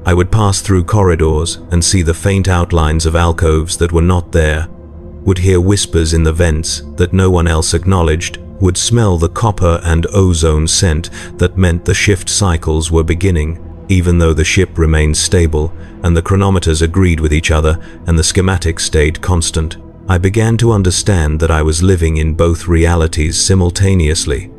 I would pass through corridors and see the faint outlines of alcoves that were not there, would hear whispers in the vents that no one else acknowledged, would smell the copper and ozone scent that meant the shift cycles were beginning, even though the ship remained stable and the chronometers agreed with each other and the schematics stayed constant. I began to understand that I was living in both realities simultaneously,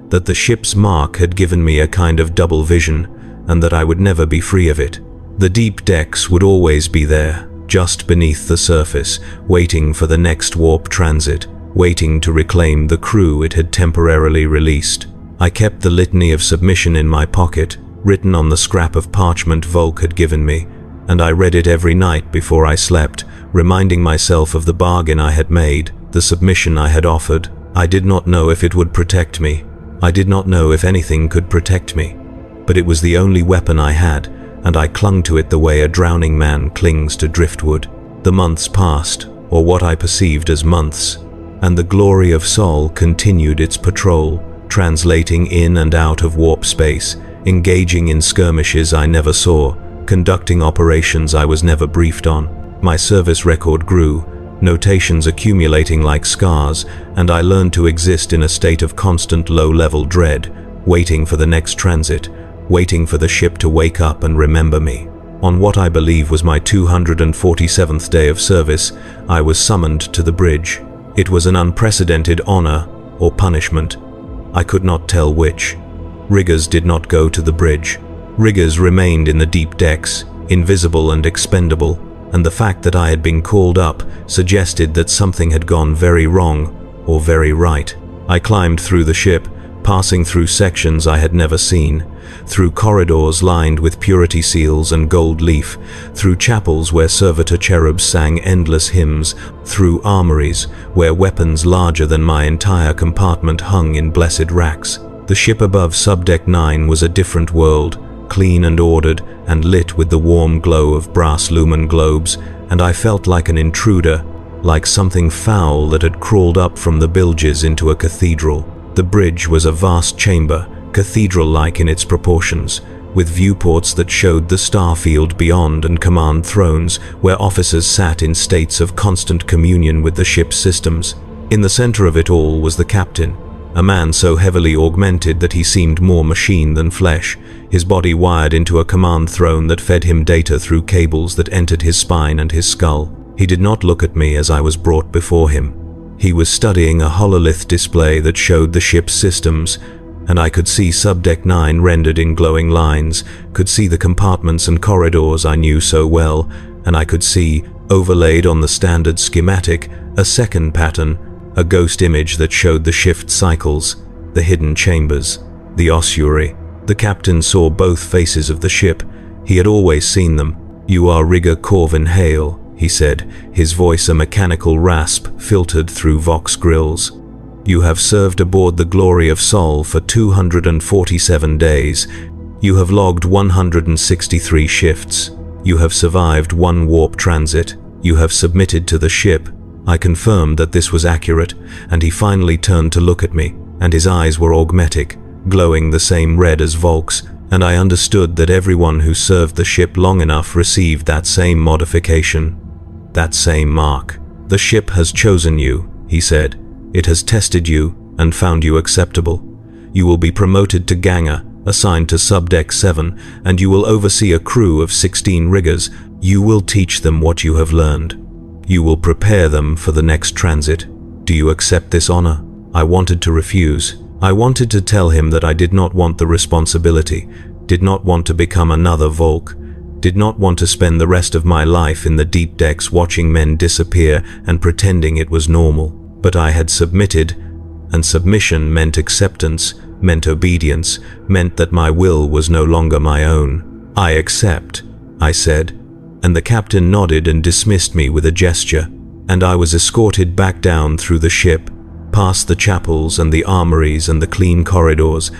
that the ship's mark had given me a kind of double vision, and that I would never be free of it. The deep decks would always be there, just beneath the surface, waiting for the next warp transit, waiting to reclaim the crew it had temporarily released. I kept the litany of submission in my pocket, written on the scrap of parchment Volk had given me, and I read it every night before I slept, reminding myself of the bargain I had made, the submission I had offered. I did not know if it would protect me. I did not know if anything could protect me. But it was the only weapon I had, and I clung to it the way a drowning man clings to driftwood. The months passed, or what I perceived as months, and the Glory of Sol continued its patrol, translating in and out of warp space, engaging in skirmishes I never saw, conducting operations I was never briefed on. My service record grew, notations accumulating like scars, and I learned to exist in a state of constant low-level dread, waiting for the next transit, waiting for the ship to wake up and remember me. On what I believe was my 247th day of service, I was summoned to the bridge. It was an unprecedented honor or punishment. I could not tell which. Riggers did not go to the bridge. Riggers remained in the deep decks, invisible and expendable, and the fact that I had been called up suggested that something had gone very wrong or very right. I climbed through the ship, passing through sections I had never seen, through corridors lined with purity seals and gold leaf, through chapels where servitor cherubs sang endless hymns, through armories where weapons larger than my entire compartment hung in blessed racks. The ship above Subdeck 9 was a different world, clean and ordered and lit with the warm glow of brass lumen globes, and I felt like an intruder, like something foul that had crawled up from the bilges into a cathedral. The bridge was a vast chamber, cathedral-like in its proportions, with viewports that showed the starfield beyond and command thrones where officers sat in states of constant communion with the ship's systems. In the center of it all was the captain, a man so heavily augmented that he seemed more machine than flesh, his body wired into a command throne that fed him data through cables that entered his spine and his skull. He did not look at me as I was brought before him. He was studying a hololith display that showed the ship's systems, and I could see Subdeck 9 rendered in glowing lines, could see the compartments and corridors I knew so well, and I could see, overlaid on the standard schematic, a second pattern, a ghost image that showed the shift cycles, the hidden chambers, the ossuary. The captain saw both faces of the ship. He had always seen them. "You are Rigger Corvin Hale," he said, his voice a mechanical rasp filtered through Vox grills. "You have served aboard the Glory of Sol for 247 days. You have logged 163 shifts. You have survived 1 warp transit. You have submitted to the ship." I confirmed that this was accurate, and he finally turned to look at me, and his eyes were augmetic, glowing the same red as Volk's, and I understood that everyone who served the ship long enough received that same modification, that same mark. "The ship has chosen you," he said. "It has tested you and found you acceptable. You will be promoted to Ganger, assigned to Subdeck 7, and you will oversee a crew of 16 riggers. You will teach them what you have learned. You will prepare them for the next transit. Do you accept this honor?" I wanted to refuse. I wanted to tell him that I did not want the responsibility, did not want to become another Volk, did not want to spend the rest of my life in the deep decks watching men disappear and pretending it was normal. But I had submitted, and submission meant acceptance, meant obedience, meant that my will was no longer my own. "I accept," I said, and the captain nodded and dismissed me with a gesture, and I was escorted back down through the ship, past the chapels and the armories and the clean corridors,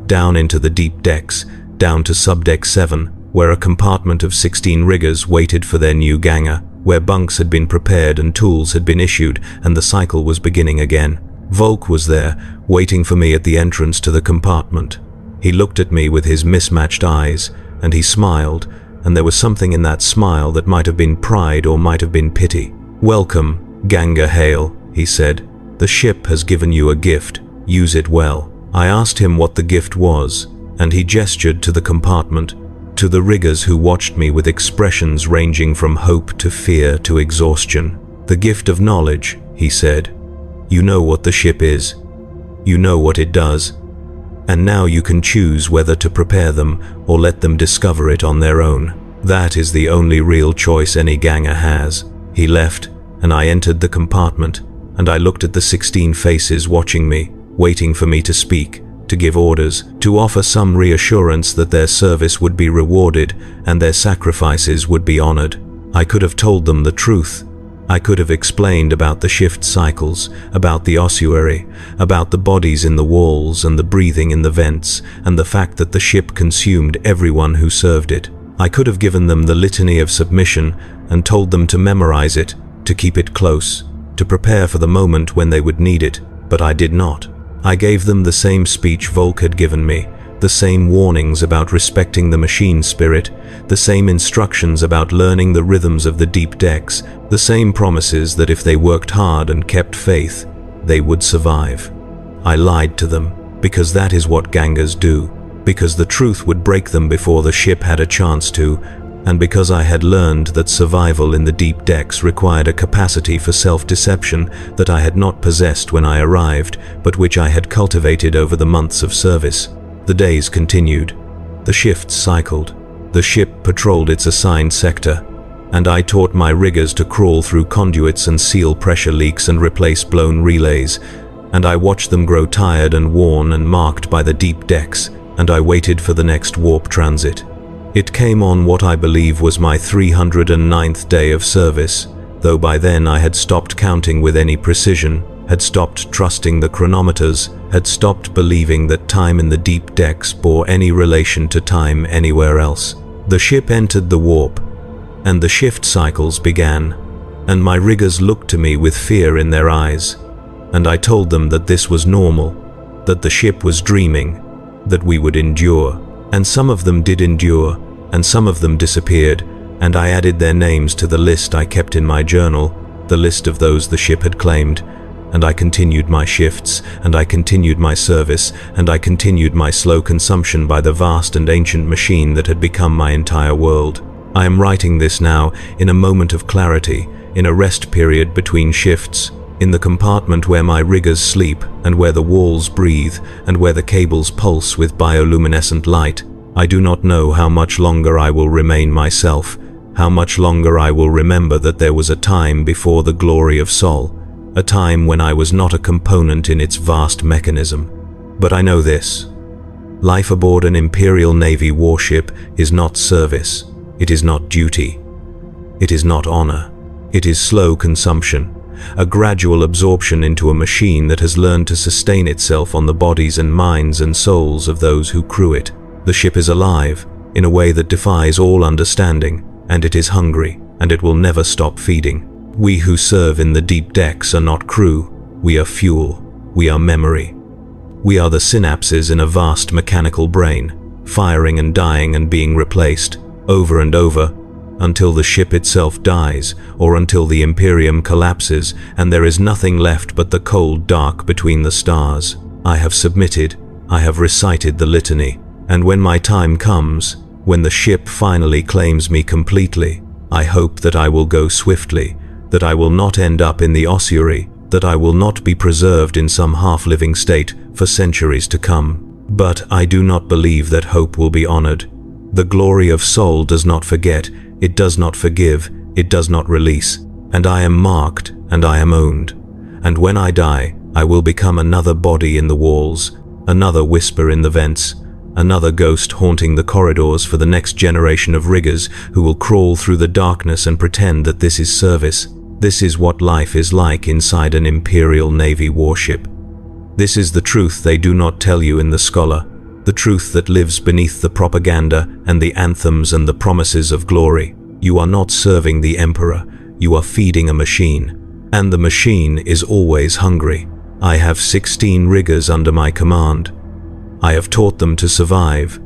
down into the deep decks, down to Subdeck 7, where a compartment of 16 riggers waited for their new ganger, where bunks had been prepared and tools had been issued, and the cycle was beginning again. Volk was there, waiting for me at the entrance to the compartment. He looked at me with his mismatched eyes, and he smiled, and there was something in that smile that might have been pride or might have been pity. "Welcome, Ganger Hale," he said. "The ship has given you a gift. Use it well." I asked him what the gift was, and he gestured to the compartment, to the riggers who watched me with expressions ranging from hope to fear to exhaustion. "The gift of knowledge," he said. "You know what the ship is. You know what it does. And now you can choose whether to prepare them or let them discover it on their own. That is the only real choice any ganger has." He left, and I entered the compartment, and I looked at the 16 faces watching me, waiting for me to speak, to give orders, to offer some reassurance that their service would be rewarded and their sacrifices would be honored. I could have told them the truth. I could have explained about the shift cycles, about the ossuary, about the bodies in the walls and the breathing in the vents, and the fact that the ship consumed everyone who served it. I could have given them the litany of submission and told them to memorize it, to keep it close, to prepare for the moment when they would need it, but I did not. I gave them the same speech Volk had given me, the same warnings about respecting the machine spirit, the same instructions about learning the rhythms of the deep decks, the same promises that if they worked hard and kept faith, they would survive. I lied to them, because that is what gangers do. because the truth would break them before the ship had a chance to, and because I had learned that survival in the deep decks required a capacity for self-deception that I had not possessed when I arrived, but which I had cultivated over the months of service. The days continued. The shifts cycled. The ship patrolled its assigned sector, and I taught my riggers to crawl through conduits and seal pressure leaks and replace blown relays, and I watched them grow tired and worn and marked by the deep decks, and I waited for the next warp transit. It came on what I believe was my 309th day of service, though by then I had stopped counting with any precision, had stopped trusting the chronometers, had stopped believing that time in the deep decks bore any relation to time anywhere else. The ship entered the warp, and the shift cycles began, and my riggers looked to me with fear in their eyes, and I told them that this was normal, that the ship was dreaming, that we would endure. And some of them did endure, and some of them disappeared, and I added their names to the list I kept in my journal, the list of those the ship had claimed, and I continued my shifts, and I continued my service, and I continued my slow consumption by the vast and ancient machine that had become my entire world. I am writing this now in a moment of clarity, in a rest period between shifts, in the compartment where my riggers sleep, and where the walls breathe, and where the cables pulse with bioluminescent light. I do not know how much longer I will remain myself, how much longer I will remember that there was a time before the glory of Sol, a time when I was not a component in its vast mechanism. But I know this: life aboard an Imperial Navy warship is not service, it is not duty, it is not honor, it is slow consumption, a gradual absorption into a machine that has learned to sustain itself on the bodies and minds and souls of those who crew it. The ship is alive, in a way that defies all understanding, and it is hungry, and it will never stop feeding. We who serve in the deep decks are not crew, we are fuel, we are memory. We are the synapses in a vast mechanical brain, firing and dying and being replaced, over and over, until the ship itself dies, or until the Imperium collapses and there is nothing left but the cold dark between the stars. I have submitted, I have recited the litany, and when my time comes, when the ship finally claims me completely, I hope that I will go swiftly, that I will not end up in the ossuary, that I will not be preserved in some half-living state for centuries to come. But I do not believe that hope will be honored. The glory of Sol does not forget, it does not forgive, it does not release, and I am marked and I am owned. And when I die, I will become another body in the walls, another whisper in the vents, another ghost haunting the corridors for the next generation of riggers who will crawl through the darkness and pretend that this is service. This is what life is like inside an Imperial Navy warship. This is the truth they do not tell you in the scholar, the truth that lives beneath the propaganda and the anthems and the promises of glory. You are not serving the Emperor, you are feeding a machine, and the machine is always hungry. I have 16 riggers under my command. I have taught them to survive.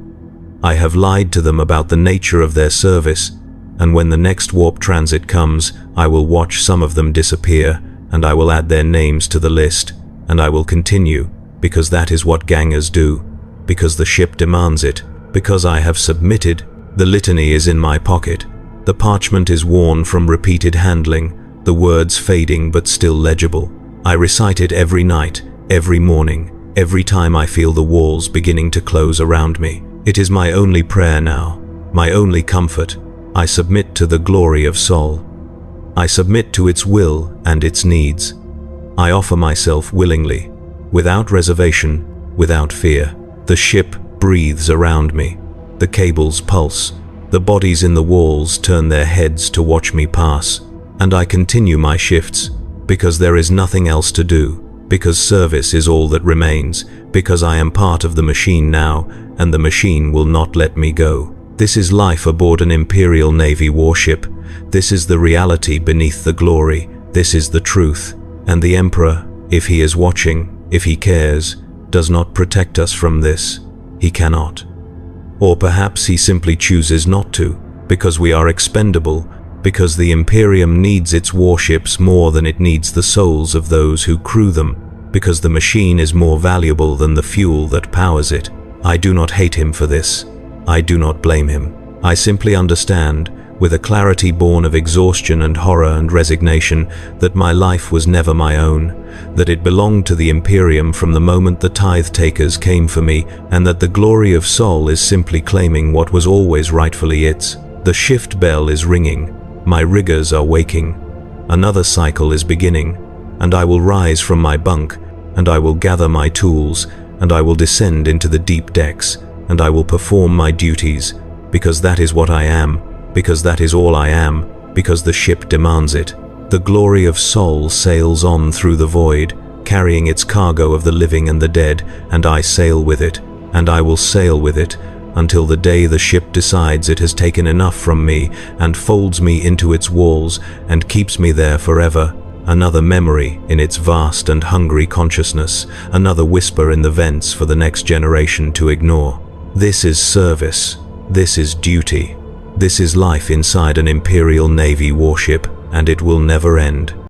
I have lied to them about the nature of their service, and when the next warp transit comes, I will watch some of them disappear, and I will add their names to the list, and I will continue, because that is what gangers do, because the ship demands it, because I have submitted. The litany is in my pocket. The parchment is worn from repeated handling, the words fading but still legible. I recite it every night, every morning, every time I feel the walls beginning to close around me. It is my only prayer now, my only comfort. I submit to the glory of Sol. I submit to its will and its needs. I offer myself willingly, without reservation, without fear. The ship breathes around me. The cables pulse. The bodies in the walls turn their heads to watch me pass. And I continue my shifts, because there is nothing else to do, because service is all that remains, because I am part of the machine now, and the machine will not let me go. This is life aboard an Imperial Navy warship. This is the reality beneath the glory. This is the truth. And the Emperor, if he is watching, if he cares, does not protect us from this. He cannot. Or perhaps he simply chooses not to, because we are expendable, because the Imperium needs its warships more than it needs the souls of those who crew them, because the machine is more valuable than the fuel that powers it. I do not hate him for this. I do not blame him. I simply understand, with a clarity born of exhaustion and horror and resignation, that my life was never my own, that it belonged to the Imperium from the moment the tithe-takers came for me, and that the glory of Sol is simply claiming what was always rightfully its. The shift bell is ringing. My riggers are waking. Another cycle is beginning, and I will rise from my bunk, and I will gather my tools, and I will descend into the deep decks, and I will perform my duties, because that is what I am, because that is all I am, because the ship demands it. The glory of Sol sails on through the void, carrying its cargo of the living and the dead, and I sail with it, and I will sail with it, until the day the ship decides it has taken enough from me, and folds me into its walls, and keeps me there forever. Another memory in its vast and hungry consciousness, another whisper in the vents for the next generation to ignore. This is service. This is duty. This is life inside an Imperial Navy warship, and it will never end.